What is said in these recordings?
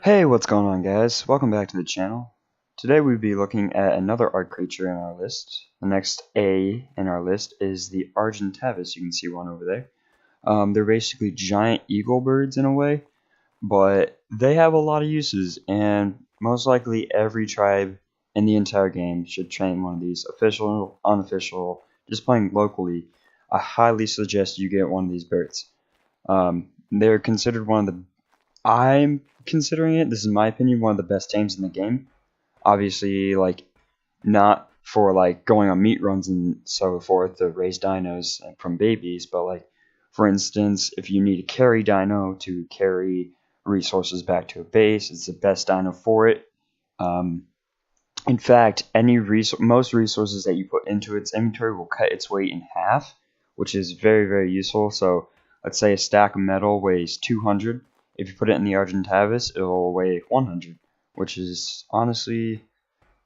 Hey, what's going on, guys? Welcome back to the channel. Today we'll be looking at another Ark creature in our list. The next A in our list is the Argentavis. You can see one over there. They're basically giant eagle birds in a way, but they have a lot of uses, and most likely every tribe in the entire game should train one of these, official, unofficial, just playing locally. I highly suggest you get one of these birds. They're considered one of the I'm considering it, this is my opinion, one of the best tames in the game. Obviously, like, not for, like, going on meat runs and so forth to raise dinos from babies, but, like, for instance, if you need a carry dino to carry resources back to a base, it's the best dino for it. In fact, most resources that you put into its inventory will cut its weight in half, which is very, very useful. So, let's say a stack of metal weighs 200. If you put it in the Argentavis, it'll weigh 100, which is honestly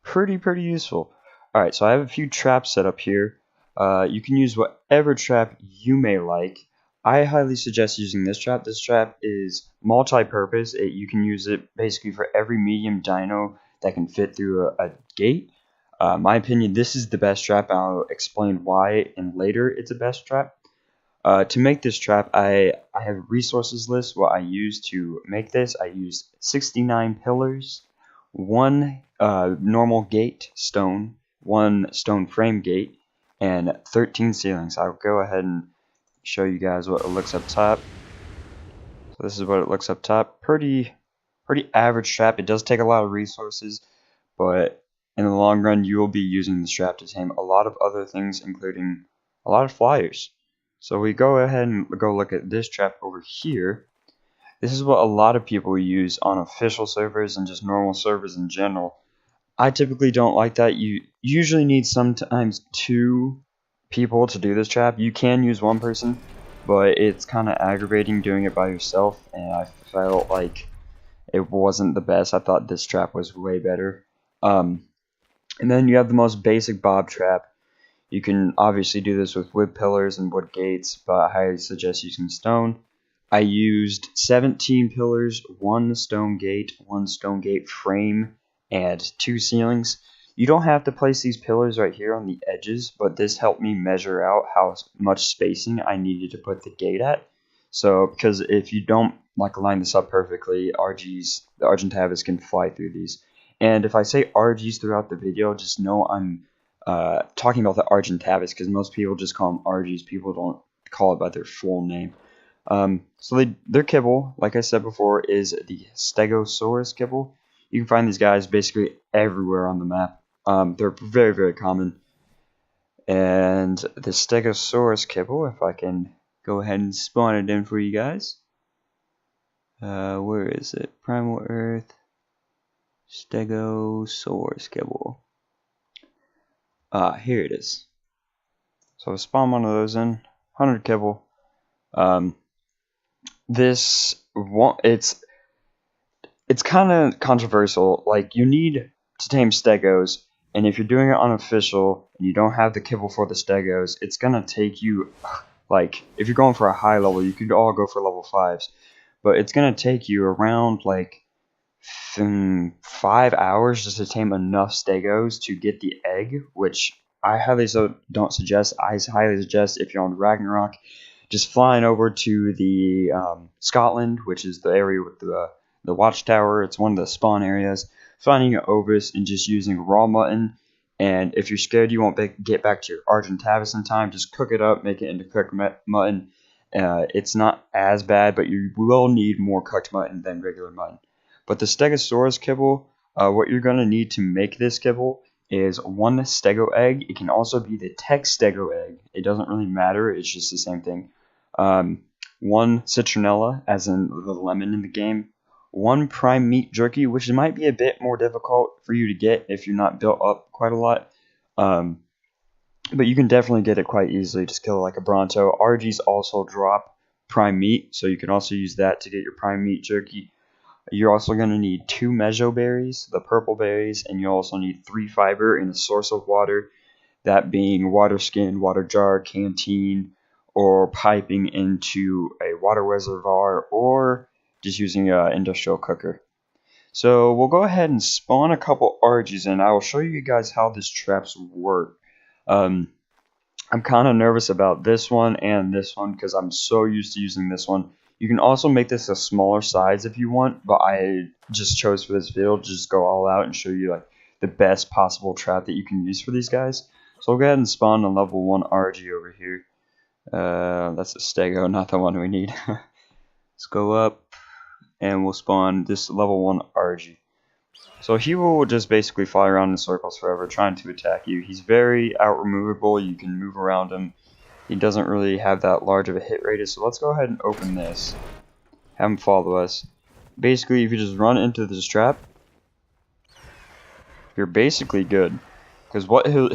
pretty useful. Alright, so I have a few traps set up here. You can use whatever trap you may like. I highly suggest using this trap. This trap is multi-purpose. You can use it basically for every medium dino that can fit through a gate. My opinion, this is the best trap. I'll explain why, and later it's the best trap. To make this trap, I have a resources list. What I use to make this, I used 69 pillars, one normal gate stone, one stone frame gate, and 13 ceilings. I'll go ahead and show you guys what it looks up top. So this is what it looks up top. Pretty average trap. It does take a lot of resources, but in the long run, you will be using this trap to tame a lot of other things, including a lot of flyers. So we go ahead and go look at this trap over here. This is what a lot of people use on official servers and just normal servers in general. I typically don't like that. You usually need sometimes 2 people to do this trap. You can use 1 person, but it's kind of aggravating doing it by yourself, and I felt like it wasn't the best. I thought this trap was way better. And then you have the most basic bob trap. You can obviously do this with wood pillars and wood gates, but I highly suggest using stone. I used 17 pillars, 1 stone gate frame, and 2 ceilings. You don't have to place these pillars right here on the edges, but this helped me measure out how much spacing I needed to put the gate at. So, because if you don't line this up perfectly, the Argentavis can fly through these. And if I say RGs throughout the video, just know I'm talking about the Argentavis, because most people just call them RGs. People don't call it by their full name. So their kibble, like I said before, is the Stegosaurus Kibble. You can find these guys basically everywhere on the map. They're very common. And the Stegosaurus Kibble, if I can go ahead and spawn it in for you guys. Where is it? Primal Earth. Stegosaurus Kibble. Here it is. So I spawn one of those in, 100 kibble. It's kind of controversial. Like, you need to tame stegos, and if you're doing it unofficial and you don't have the kibble for the stegos, it's gonna take you, like, if you're going for a high level, you could all go for level 5s, but it's gonna take you around like 5 hours just to tame enough stegos to get the egg, which I highly don't suggest. I highly suggest, if you're on Ragnarok, just flying over to the Scotland, which is the area with the watchtower. It's one of the spawn areas. Finding an Ovis and just using raw mutton. And if you're scared you won't get back to your Argentavis in time, just cook it up, make it into cooked mutton. It's not as bad, but you will need more cooked mutton than regular mutton. But the Stegosaurus Kibble, what you're going to need to make this kibble is 1 stego egg. It can also be the tech stego egg. It doesn't really matter. It's just the same thing. 1 citronella, as in the lemon in the game. 1 prime meat jerky, which might be a bit more difficult for you to get if you're not built up quite a lot. But you can definitely get it quite easily. Just kill it like a Bronto. RGs also drop prime meat, so you can also use that to get your prime meat jerky. You're also going to need 2 mejo berries, the purple berries, and you also need 3 fiber and a source of water, that being water skin, water jar, canteen, or piping into a water reservoir, or just using an industrial cooker. So we'll go ahead and spawn a couple Argies, and I will show you guys how this traps work. I'm kind of nervous about this one and this one because I'm so used to using this one. You can also make this a smaller size if you want, but I just chose for this video to just go all out and show you like the best possible trap that you can use for these guys. So we'll go ahead and spawn a level 1 Argie over here. That's a Stego, not the one we need. Let's go up and we'll spawn this level 1 Argie. So he will just basically fly around in circles forever trying to attack you. He's very out-removable, you can move around him. He doesn't really have that large of a hit radius, so let's go ahead and open this. Have him follow us. Basically, if you just run into this trap, you're basically good. Because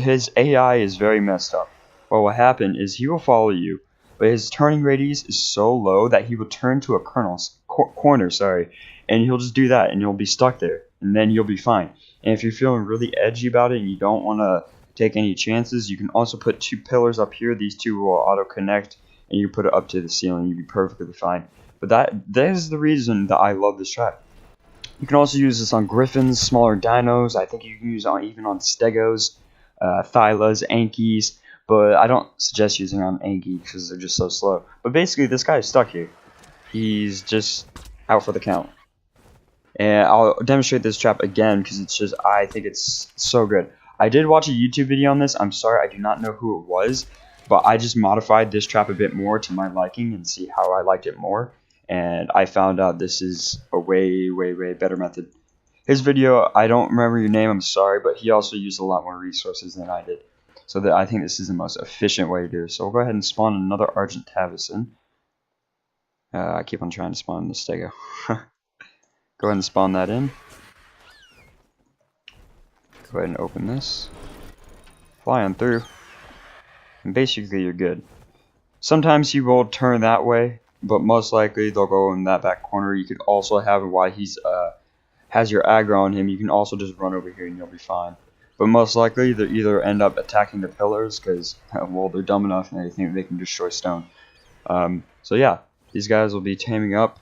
his AI is very messed up. What will happen is he will follow you, but his turning radius is so low that he will turn to a corner, and he'll just do that, and you'll be stuck there, and then you'll be fine. And if you're feeling really edgy about it and you don't want to take any chances, you can also put 2 pillars up here. These 2 will auto connect, and you put it up to the ceiling. You'll be perfectly fine. But that is the reason that I love this trap. You can also use this on griffins, smaller dinos. I think you can use it even on stegos, thylas, ankies. But I don't suggest using on Anki because they're just so slow. But basically, this guy is stuck here. He's just out for the count. And I'll demonstrate this trap again because it's just, I think it's so good. I did watch a YouTube video on this. I'm sorry, I do not know who it was. But I just modified this trap a bit more to my liking and see how I liked it more. And I found out this is a way better method. His video, I don't remember your name, I'm sorry, but he also used a lot more resources than I did. So that I think this is the most efficient way to do it. So we'll go ahead and spawn another Argentavis in. I keep on trying to spawn the Stego. Go ahead and spawn that in. Go ahead and open this. Fly on through. And basically you're good. Sometimes he will turn that way, but most likely they'll go in that back corner. You could also have while he's has your aggro on him, you can also just run over here and you'll be fine. But most likely, they either end up attacking the pillars because, well, they're dumb enough and they think they can destroy stone. So yeah, these guys will be taming up.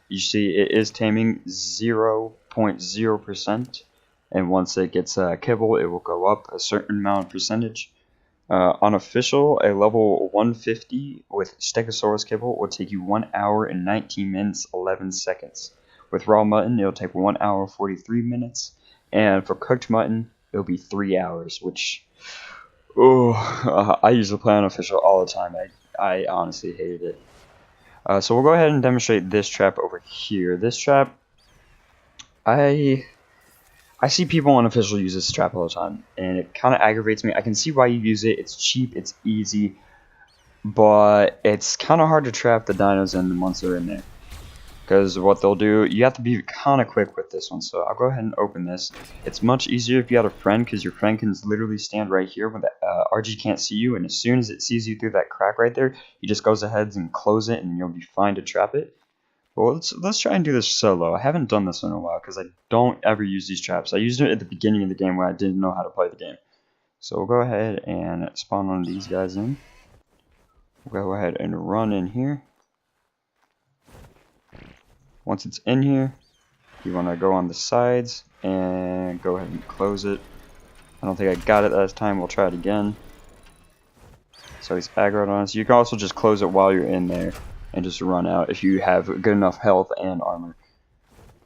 You see, it is taming 0.0%, and once it gets kibble, it will go up a certain amount of percentage. On official, a level 150 with Stegosaurus Kibble will take you 1 hour and 19 minutes 11 seconds. With raw mutton, it'll take 1 hour 43 minutes, and for cooked mutton, it'll be 3 hours, which, I usually play on official all the time. I honestly hated it. So we'll go ahead and demonstrate this trap over here. This trap, I see people on official use this trap all the time, and it kind of aggravates me. I can see why you use it. It's cheap, it's easy, but it's kind of hard to trap the dinos in once they're in there. Because what they'll do, you have to be kind of quick with this one. So I'll go ahead and open this. It's much easier if you have a friend, because your friend can literally stand right here when the RG can't see you. And as soon as it sees you through that crack right there, he just goes ahead and close it, and you'll be fine to trap it. Well, let's try and do this solo. I haven't done this in a while because I don't ever use these traps. I used it at the beginning of the game where I didn't know how to play the game. So we'll go ahead and spawn one of these guys in. We'll go ahead and run in here. Once it's in here, you want to go on the sides and go ahead and close it. I don't think I got it last time. We'll try it again. So he's aggroed on us. You can also just close it while you're in there and just run out if you have good enough health and armor.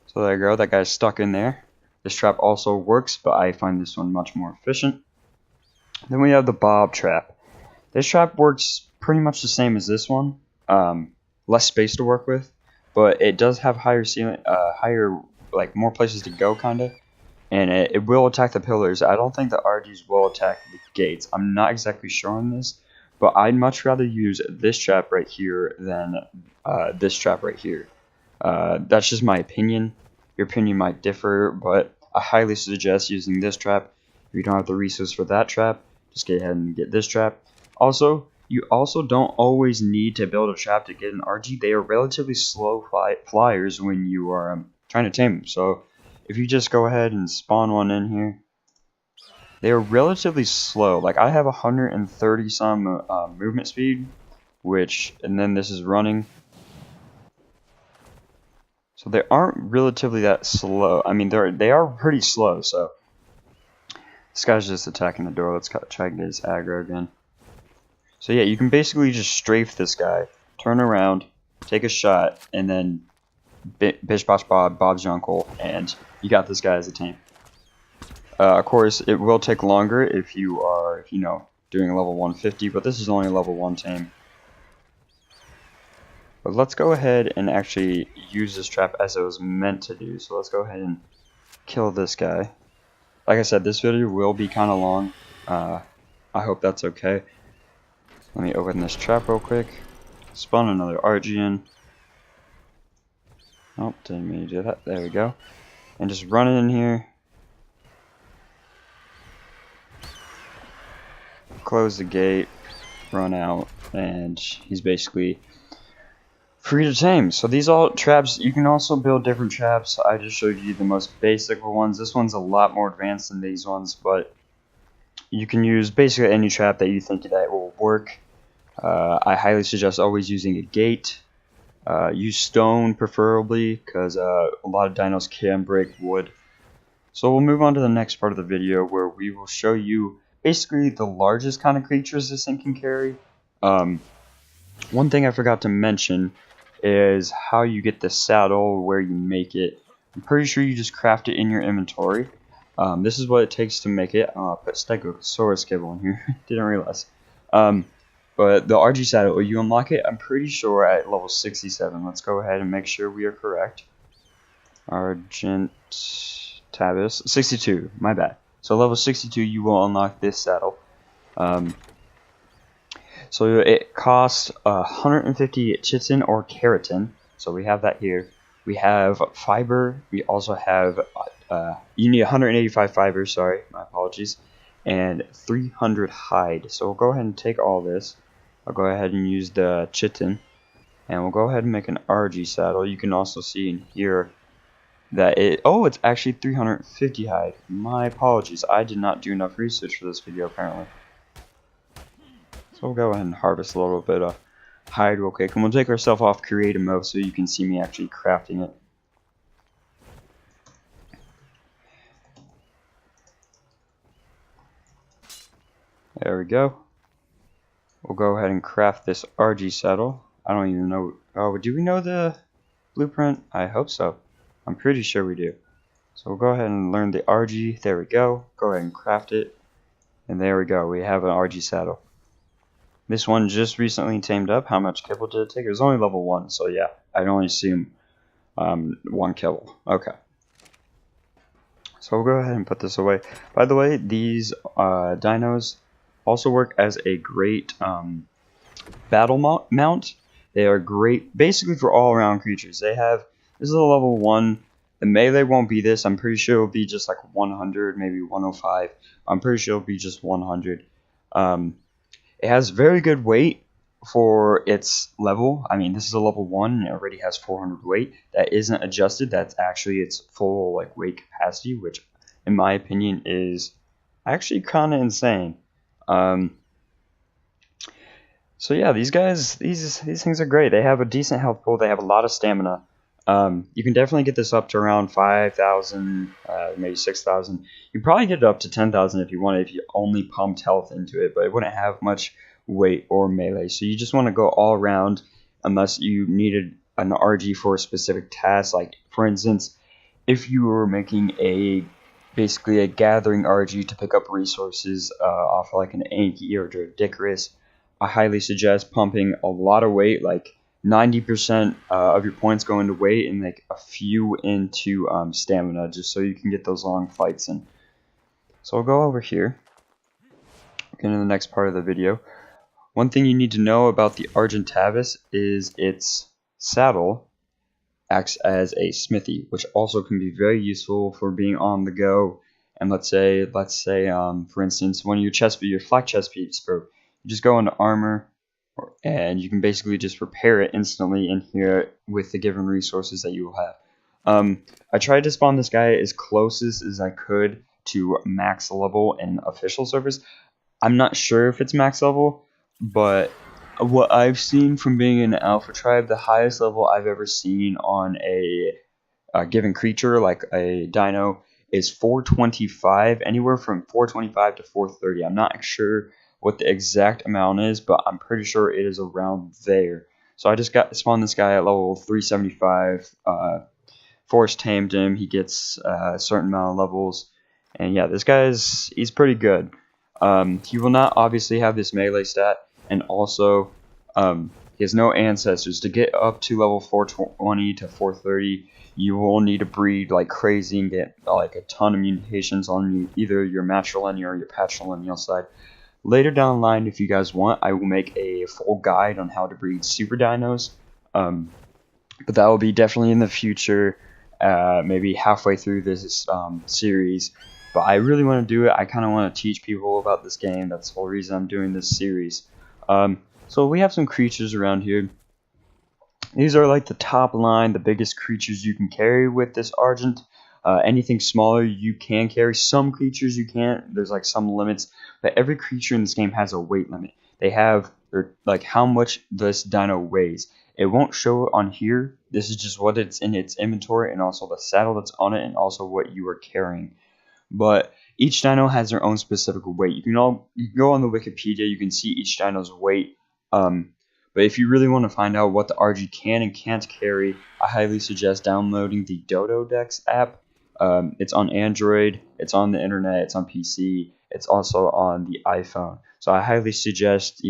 So there you go. That guy's stuck in there. This trap also works, but I find this one much more efficient. Then we have the bob trap. This trap works pretty much the same as this one. Less space to work with. But it does have higher ceiling, like more places to go, kinda, and it will attack the pillars. I don't think the RGs will attack the gates. I'm not exactly sure on this, but I'd much rather use this trap right here than this trap right here. That's just my opinion. Your opinion might differ, but I highly suggest using this trap. If you don't have the resource for that trap, just go ahead and get this trap. Also, you also don't always need to build a trap to get an RG. They are relatively slow flyers when you are trying to tame them. So if you just go ahead and spawn one in here, they are relatively slow. Like I have 130 some movement speed, and then this is running. So they aren't relatively that slow. I mean, they are pretty slow. So this guy's just attacking the door. Let's try and get his aggro again. So yeah, you can basically just strafe this guy, turn around, take a shot, and then bish bosh bob, Bob's your uncle, and you got this guy as a tame. Of course, it will take longer if you are, you know, doing a level 150, but this is only a level 1 tame. But let's go ahead and actually use this trap as it was meant to do. So let's go ahead and kill this guy. Like I said, this video will be kind of long. I hope that's okay. Let me open this trap real quick. Spawn another RG. Oh, didn't mean to do that. There we go. And just run it in here. Close the gate. Run out. And he's basically free to tame. So these all traps, you can also build different traps. I just showed you the most basic ones. This one's a lot more advanced than these ones, but you can use basically any trap that you think that will work. I highly suggest always using a gate. Use stone preferably, because a lot of dinos can break wood. So we'll move on to the next part of the video where we will show you basically the largest kind of creatures this thing can carry. One thing I forgot to mention is how you get the saddle, where you make it. I'm pretty sure you just craft it in your inventory. This is what it takes to make it. I'll put Stegosaurus Kibble in here. Didn't realize. But the RG saddle, you unlock it, I'm pretty sure, at level 67. Let's go ahead and make sure we are correct. Argentavis. 62. My bad. So level 62, you will unlock this saddle. So it costs 150 chitin or keratin. So we have that here. We have fiber. We also have, you need 185 fiber, sorry, my apologies. And 300 hide. So we'll go ahead and take all this. I'll go ahead and use the chitin. And we'll go ahead and make an RG saddle. You can also see in here that it's actually 350 hide. My apologies. I did not do enough research for this video apparently. So we'll go ahead and harvest a little bit of hide real quick. And we'll take ourselves off creative mode so you can see me actually crafting it. There we go. We'll go ahead and craft this RG saddle. I don't even know. Oh, do we know the blueprint? I hope so. I'm pretty sure we do. So we'll go ahead and learn the RG. There we go. Go ahead and craft it. And there we go. We have an RG saddle. This one just recently tamed up. How much kibble did it take? It was only level 1. So yeah, I'd only seen 1 kibble. Okay. So we'll go ahead and put this away. By the way, these dinos also work as a great battle mount. They are great basically for all around creatures. They have, this is a level 1. The melee won't be this. I'm pretty sure it'll be just like 100, maybe 105. I'm pretty sure it'll be just 100. It has very good weight for its level. I mean, this is a level 1 and it already has 400 weight. That isn't adjusted. That's actually its full like weight capacity, which in my opinion is actually kind of insane. So yeah, these guys, these things are great. They have a decent health pool. They have a lot of stamina. You can definitely get this up to around 5,000, maybe 6,000. You can probably get it up to 10,000 if you want, if you only pumped health into it, but it wouldn't have much weight or melee. So you just want to go all around unless you needed an RG for a specific task. Like for instance, if you were making basically a gathering RG to pick up resources off like an Anki or a Dicarus, I highly suggest pumping a lot of weight, like 90% of your points go into weight and like a few into stamina, just so you can get those long fights in. So I'll go over here, get into the next part of the video. One thing you need to know about the Argentavis is its saddle acts as a smithy, which also can be very useful for being on the go. And let's say for instance, one of your flak chest piece broke, you just go into armor, and you can basically just repair it instantly in here with the given resources that you will have. I tried to spawn this guy as closest as I could to max level in official servers. I'm not sure if it's max level, but what I've seen from being in Alpha Tribe, the highest level I've ever seen on a given creature, like a dino, is 425, anywhere from 425 to 430. I'm not sure what the exact amount is, but I'm pretty sure it is around there. So I just spawned this guy at level 375. Force tamed him. He gets a certain amount of levels, and yeah, this guy he's pretty good. He will not obviously have this melee stat, and also he has no ancestors. To get up to level 420 to 430, you will need to breed like crazy and get like a ton of mutations on either your matrilineal or your patrilineal side. Later down the line, if you guys want, I will make a full guide on how to breed super dinos, but that will be definitely in the future, maybe halfway through this series. But I really want to do it. I kind of want to teach people about this game. That's the whole reason I'm doing this series. So we have some creatures around here. These are like the top line, the biggest creatures you can carry with this Argent. Anything smaller you can carry. Some creatures you can't. There's like some limits. But every creature in this game has a weight limit. They have like how much this dino weighs. It won't show it on here. This is just what it's in its inventory, and also the saddle that's on it, and also what you are carrying. But each dino has their own specific weight. You can go on the Wikipedia. You can see each dino's weight. But if you really want to find out what the RG can and can't carry, I highly suggest downloading the Dodo Dex app. It's on Android, it's on the internet, it's on PC, it's also on the iPhone. So I highly suggest,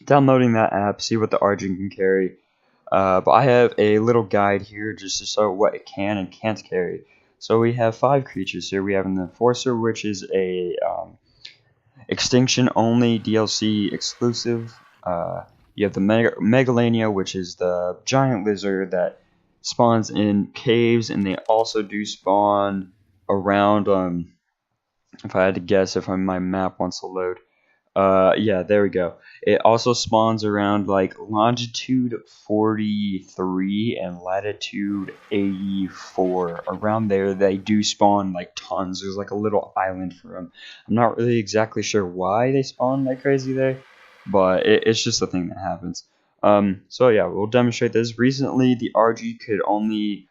downloading that app, see what the RG can carry. But I have a little guide here just to show what it can and can't carry. So we have 5 creatures here. We have an Enforcer, which is a extinction only DLC exclusive. You have the Megalania, which is the giant lizard that spawns in caves, and they also do spawn around, if I had to guess, if my map wants to load, yeah, there we go. It also spawns around like longitude 43 and latitude 84. Around there, they do spawn like tons. There's like a little island for them. I'm not really exactly sure why they spawn like crazy there, but it's just a thing that happens. So yeah, we'll demonstrate this. Recently, the RG could only,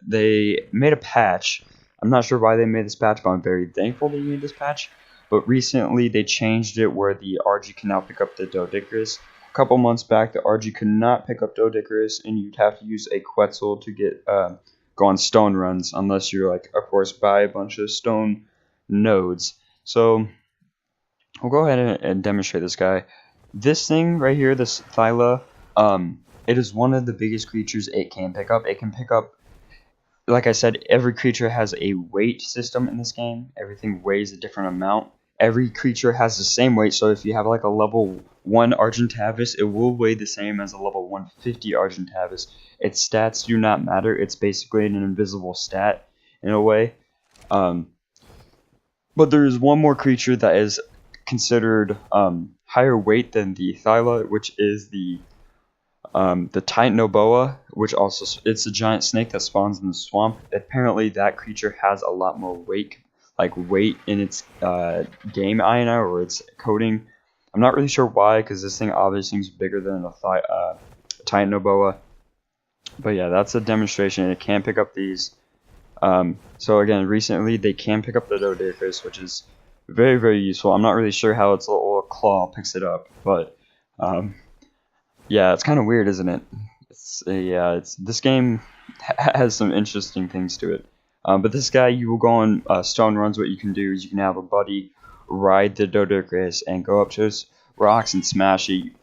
they made a patch. I'm not sure why they made this patch, but I'm very thankful they made this patch. But recently, they changed it where the RG can now pick up the Doedicurus. A couple months back, the RG could not pick up Doedicurus, and you'd have to use a Quetzal to get go on stone runs, unless you're like, of course, buy a bunch of stone nodes. So we'll go ahead and demonstrate this guy. This thing right here, this Thyla, it is one of the biggest creatures it can pick up. It can pick up, like I said, every creature has a weight system in this game. Everything weighs a different amount. Every creature has the same weight, so if you have like a level 1 Argentavis, it will weigh the same as a level 150 Argentavis. Its stats do not matter. It's basically an invisible stat in a way. But there is one more creature that is considered higher weight than the Thyla, which is the Titanoboa, which also, it's a giant snake that spawns in the swamp. Apparently that creature has a lot more weight in its game INI, or its coding. I'm not really sure why, because this thing obviously seems bigger than a Titanoboa. But yeah, that's a demonstration. It can pick up these. So again, recently they can pick up the Doedicurus, which is very, very useful. I'm not really sure how its little claw picks it up, but yeah, it's kind of weird, isn't it? This game has some interesting things to it. But this guy, you will go on stone runs. What you can do is you can have a buddy ride the Doedicurus and go up to his rocks and smash it.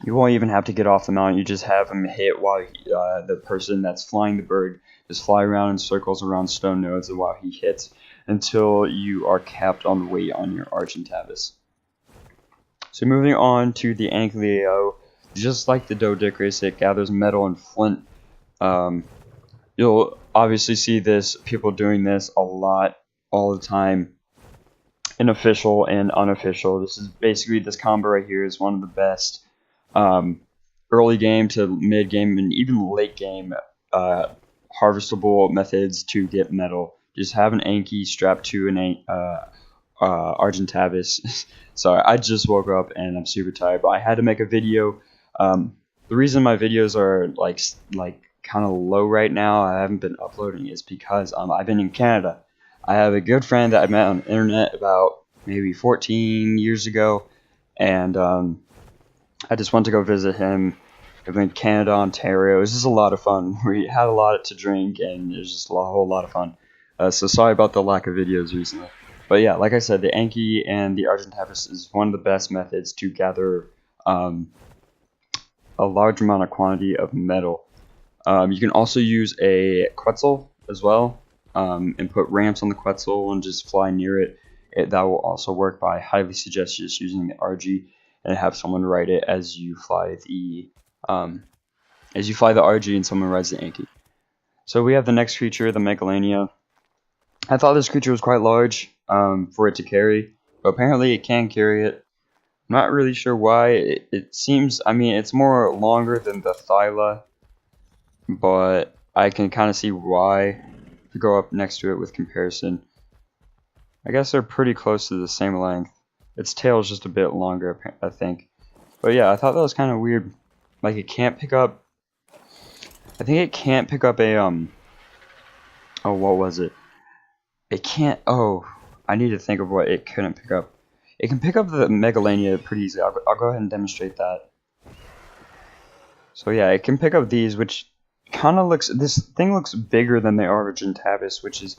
You won't even have to get off the mountain. You just have him hit while the person that's flying the bird just fly around in circles around stone nodes while he hits until you are capped on weight on your Argentavis. So moving on to the Ankylo, just like the Doedicurus, it gathers metal and flint. You'll obviously see people doing this a lot, all the time, in official and unofficial. This is basically, this combo right here is one of the best early game to mid game and even late game harvestable methods to get metal. Just have an Anky strapped to an Argentavis. Sorry, I just woke up and I'm super tired, but I had to make a video. The reason my videos are like kind of low right now, I haven't been uploading, is because I've been in Canada. I have a good friend that I met on the internet about maybe 14 years ago, and I just went to go visit him. I've been in Canada, Ontario. It was just a lot of fun. We had a lot to drink, and it was just a whole lot of fun. So sorry about the lack of videos recently. But yeah, like I said, the Anki and the Argentavis is one of the best methods to gather a large amount of quantity of metal. You can also use a Quetzal as well, and put ramps on the Quetzal and just fly near it. That will also work, but I highly suggest just using the RG and have someone ride it as you fly the RG and someone rides the Anki. So we have the next creature, the Megalania. I thought this creature was quite large for it to carry, but apparently it can carry it. I'm not really sure why. It seems, I mean, it's more longer than the Thyla, but I can kind of see why if you go up next to it with comparison. I guess they're pretty close to the same length. Its tail is just a bit longer, I think. But yeah, I thought that was kind of weird. Like, it can't pick up, I think it can't pick up a, oh, what was it? It can't, oh, I need to think of what it couldn't pick up. It can pick up the Megalania pretty easily. I'll go ahead and demonstrate that. So yeah, it can pick up these, which kind of looks, this thing looks bigger than the Argentavis, which is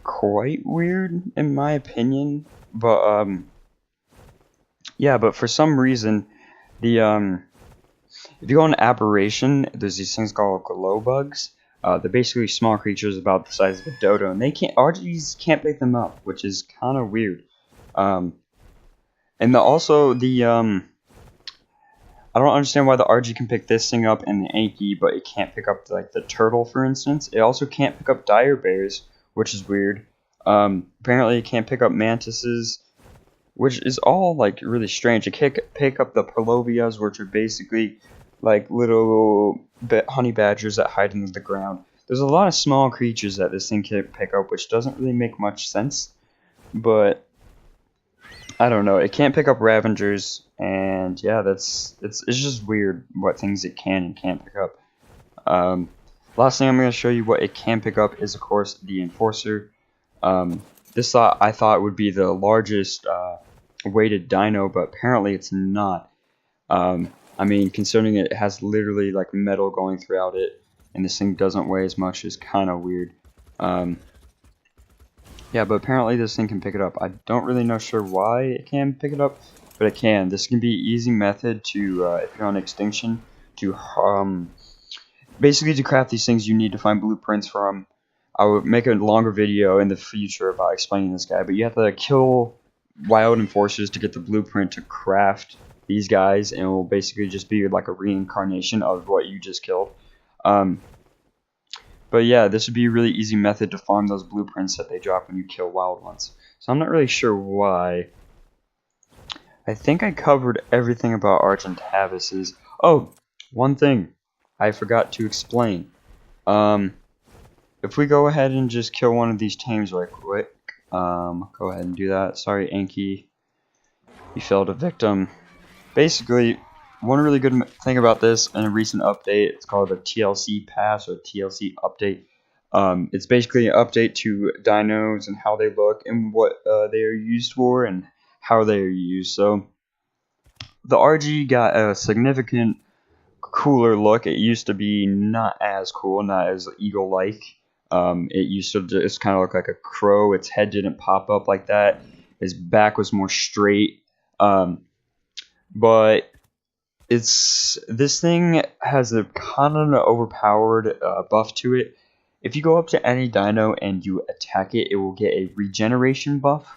quite weird in my opinion. But, yeah, but for some reason, the, if you go on Aberration, there's these things called glow bugs. They're basically small creatures about the size of a dodo, and RGs can't pick them up, which is kind of weird. And also the I don't understand why the RG can pick this thing up and the Anki, but it can't pick up like the turtle, for instance. It also can't pick up dire bears, which is weird. Apparently it can't pick up mantises, which is all like really strange. It can't pick up the Perlovias, which are basically like little honey badgers that hide in the ground. There's a lot of small creatures that this thing can't pick up, which doesn't really make much sense. But I don't know. It can't pick up Ravengers, and yeah, it's just weird what things it can and can't pick up. Last thing I'm going to show you what it can pick up is, of course, the Enforcer. This I thought would be the largest weighted dino, but apparently it's not. I mean, considering it has literally like metal going throughout it, and this thing doesn't weigh as much, is kind of weird. Yeah, but apparently this thing can pick it up. I don't really know sure why it can pick it up, but it can. This can be an easy method to, if you're on Extinction, to basically to craft these things you need to find blueprints from. I would make a longer video in the future about explaining this guy, but you have to kill wild enforcers to get the blueprint to craft these guys, and it will basically just be like a reincarnation of what you just killed. But yeah, this would be a really easy method to farm those blueprints that they drop when you kill wild ones. So I'm not really sure why. I think I covered everything about Argentavises. Oh, one thing I forgot to explain. If we go ahead and just kill one of these tames right quick, go ahead and do that. Sorry, Anki, you failed a victim. Basically, one really good thing about this in a recent update, it's called the TLC Pass or TLC Update. It's basically an update to dinos and how they look and what they are used for and how they are used. So the RG got a significant cooler look. It used to be not as cool, not as eagle-like. It used to just kind of look like a crow. Its head didn't pop up like that. His back was more straight. But this thing has a kind of an overpowered buff to it. If you go up to any dino and you attack it, it will get a regeneration buff.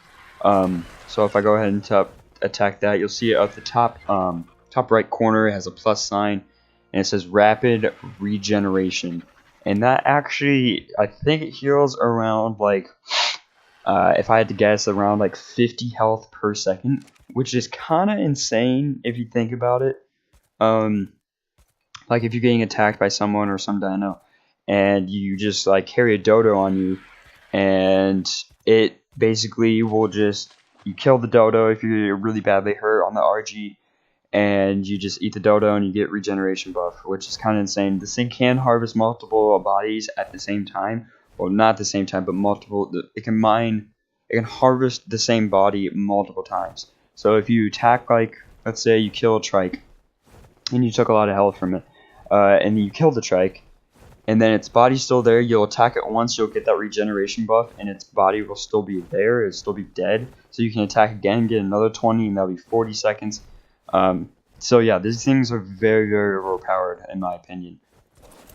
So if I go ahead and attack that, you'll see it at the top right corner. It has a plus sign, and it says rapid regeneration. And that actually, I think it heals around like, if I had to guess, around like 50 health per second, which is kind of insane if you think about it. Like if you're getting attacked by someone or some dino, and you just like carry a dodo on you, and it basically will just, you kill the dodo if you're really badly hurt on the RG, and you just eat the dodo and you get regeneration buff, which is kind of insane. This thing can harvest multiple bodies at the same time. Well, not at the same time, but multiple. It can harvest the same body multiple times. So if you attack, like, let's say you kill a trike, and you took a lot of health from it, and you kill the trike, and then its body's still there, you'll attack it once, you'll get that regeneration buff, and its body will still be there, it'll still be dead. So you can attack again, get another 20, and that'll be 40 seconds. So yeah, these things are very, very overpowered in my opinion.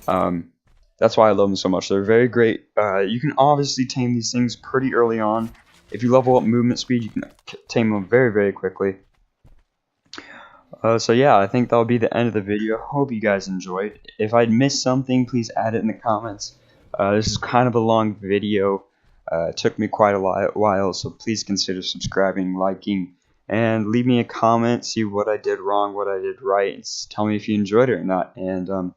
That's why I love them so much. They're very great. You can obviously tame these things pretty early on. If you level up movement speed, you can tame them very, very quickly. So yeah, I think that'll be the end of the video. Hope you guys enjoyed. If I'd missed something, please add it in the comments. This is kind of a long video. It took me quite a while, so please consider subscribing, liking, and leave me a comment, see what I did wrong, what I did right, and tell me if you enjoyed it or not. And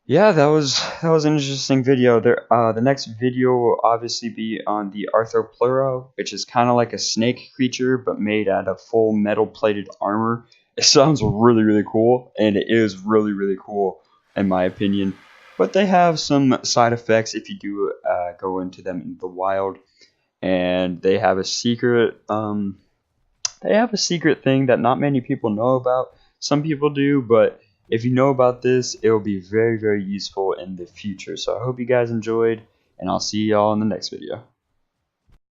yeah, that was an interesting video. The next video will obviously be on the Arthropleuro, which is kind of like a snake creature, but made out of full metal-plated armor. It sounds really, really cool, and it is really, really cool in my opinion. But they have some side effects if you do go into them in the wild, and they have a secret. They have a secret thing that not many people know about. Some people do, but if you know about this, it will be very, very useful in the future. So I hope you guys enjoyed, and I'll see y'all in the next video.